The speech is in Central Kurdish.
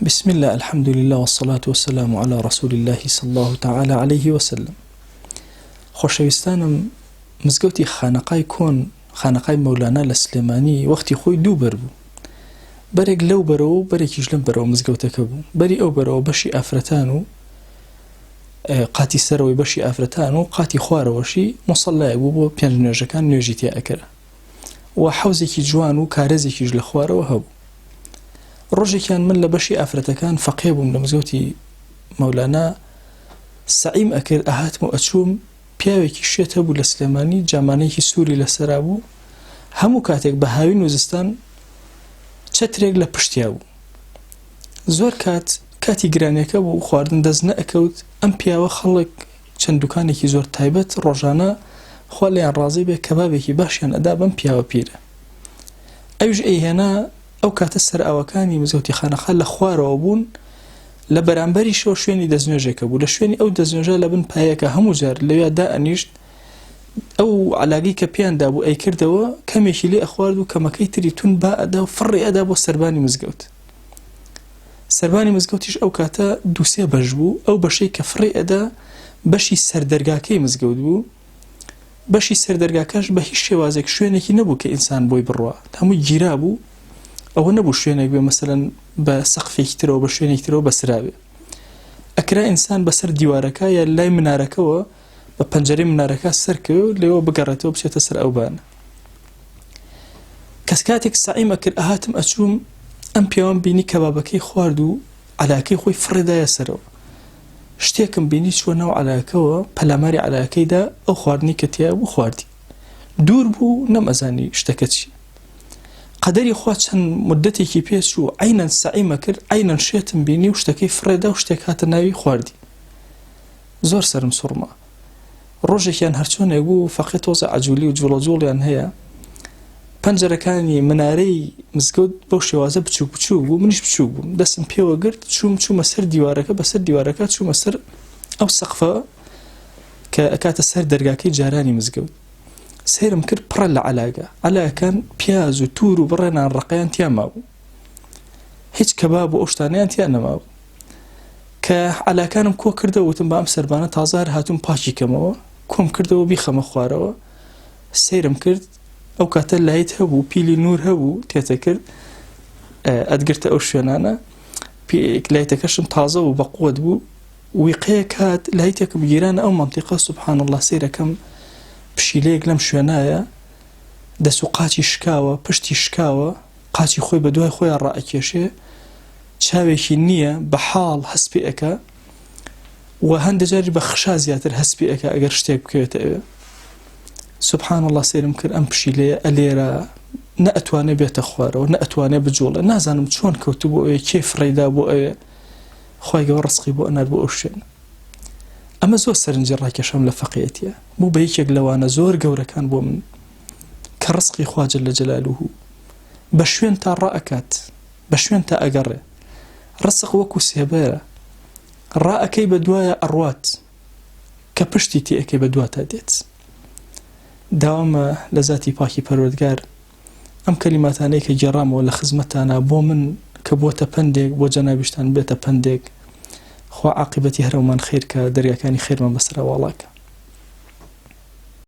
بسم الله الحمد لله والصلاة والسلام على رسول الله صلى الله تعالى عليه وسلم. خوشویستانم مزگەوتی خانقای کۆن خانقای مەولانە لە سلێمانی وەختی خۆی دوو بەر بوو. بەرێک لەو بەرەوە و بەرێکیش لەم بەرەوە مزگەوتەکە بوو. بەری ئەو بەرەوە بەشی ئافرەتان و قاتی سەرەوەی بەشی ئافرەتان و قاتی خوارەوەشی مۆسەڵایەک بوو بۆ پێنج نوێژەکان نوێژی تێ ئەکرا و حەوزێکی جوان و کارێزێکیش لە خوارەوە هەبوو. ڕۆژێکیان من لە بەشی ئافرەتەکان فەقێ بووم لە مزگەوتی مەولانە سەعیم ئەکرد ئەهاتم و ئەچووم پیاوێکی شێت هەبوو لە سلێمانی جامانەیەکی سووری لەسەرا بوو هەموو کاتێک بە هاوین و زستان چەترێک لە پشتیا بوو. زۆر کاتی گرانیەکە بوو خواردن دەست نەئەکەوت. ئەم پیاوە خەڵک چەند دوکانێکی زۆر تایبەت ڕۆژانە خوا لێیان ڕازی بێ کەبابێکی باشیان ئەدا بەم پیاوە پیرە. ئەویش ئەیهێنا ئەو کاتە سەرئاوەکانی مزگەوتی خانەخا لە خوارەوە بوون لە بەرامبەریشەوە شوێنی دەستنوێژێکە بوو. لە شوێنی ئەو دەستنوێژە لە بن پایەکە هەموو جار لەوێ دائەنیشت ئەو عەلاقەی کە پێیاندا بوو ئەیکردەوە کەمێکی لێ ئەخوارد و کەمەکەی تری تون با ئەدا و فڕی ئەدا بۆ سەربانی مزگەوت. سەربانی مزگەوتیش ئەو کاتە دووسێ بەش بوو. ئەو بەشەی کە فڕی ئەدا بەشی سەردەرگاکەی مزگەوت بوو. بەشی سەردەرگاکەش بە هیچ شێوازێک شوێنێکی نەبوو کە ئینسان بۆی بڕوا، هەمووی گیرا بوو. ئەوە نەبوو شوێنێک بێ مەسەلەن بە سەقفێکی ترەوە بە شوێنێکی ترەوە بەسرابێ. ئەکرا ئینسان بەسەر دیوارەکە یا لای منارەکەوە بە پەنجەرەی منارەکە سەرکەوێ و لێوە بگەڕێتەوە بچێتە سەر ئەو بانە. کەس کاتێک سەعیمە کرد ئەهاتم ئەچووم ئەم پیاوەم بینی کەبابەکەی خوارد و عەلاقەی خۆی فڕێدایە سەرەوە. شتێکم بینی چووە ناو عەلاقەکەوە پەلاماری عەلاقەکەیدا ئەو خواردنی کە تیا بوو خواردی. دوور بوو نەمەزانی شتەکە چییە. قەدەری خوا چەند مدەتێکی پێچوو عەینەن سەعیمە کرد عەینەن شێتم بینی و شتەکەی فڕێدا و شتێک هاتە ناوی خواردی. زۆر سەرم سوڕما. ڕۆژێکیان هەرچۆنێک بوو فەقێ تۆزە عەجوولی و جوڵەجوڵیان هەیە. پەنجەرەکانی منارەی مزگەوت بەو شێوازە بچووک بوو. منیش بچووک بووم. دەستم پێوە گرت چوومە سەر دیوارەکە بەسەر دیوارەکە چوومە سەر ئەو سەقفە کە ئەکاتە سەر دەرگاکەی جارانی مزگەوت. سیرم کرد پڕە لە عەلاقەکان پیاز و توور و بڕێنان ڕقەیان تیا مابوو. هیچ کەباب و ئەو شتانەیان تیا نەمابوو. کە عەلاقەکانم کۆ کردەوە وتم بە ئەم سەربانە تازە هەر هاتووم پاکی کەمەوە کۆم کردەوە بیخەمە خوارەوە. سیرم کرد ئەو کاتە لایت هەبوو پیلی نور هەبوو تێتە کرد ئەدگرتە ئەو شوێنانە لایتەکەشم تازە و بەقووت بوو. ویقەیە کات لایتێکم گیرانە ئەو مەنتیقە سوبحان الله سیرەکەم پشیلەیەک لەم شوێنایە دەست و قاچی شکاوە پشتی شکاوە قاچی خۆی بە دوای خۆیان ڕائەکێشێ چاوێکی نییە بە حاڵ هەسپی ئەکە و هەندە جاری بە خشا زیاتر هەسپی ئەکە ئەگەر شتێک بکەوێتە ئەوێ. سوبحان الله سیرم کرد ئەم پشیلەیە ئەلێرە نەئەتوانێ بێتە خوارەوە نەئەتوانێ بجوڵە نازانم چۆن کەوتو بۆ ئەوێ کێ فڕێدا بۆ ئەوێ خوای گەورە ڕزقی بۆ ئەنات بۆ ئەو شوێنە. ئەمە زۆر سەرنجی ڕاکێشەم لە فەقێتیە بوو بە یەکێک لەوانە زۆر گەورەکان بۆ من کە ڕزقی خوا جەل جەلالوهو بە شوێن تا ڕائەکات بە شوێن تا ئەگەڕێ. ڕزق وەکو سێبەرە ڕائەکەی بە دوایە ئەڕوات کە پشتی تێ ئەەکەی بە دواتە دێت. داوامە لە ذاتی پاکی پەروەردگار ئەم کەلیماتانەی کە گێڕامەوە لە خزمەتانە بۆ من کە بۆتە پندێک بۆ جەنابیشتان بێتە پندێک. خوا عاقبەتی هەرەومان خێر کە دەرگاکانی خێرمان بەسەر ئەواڵاکە.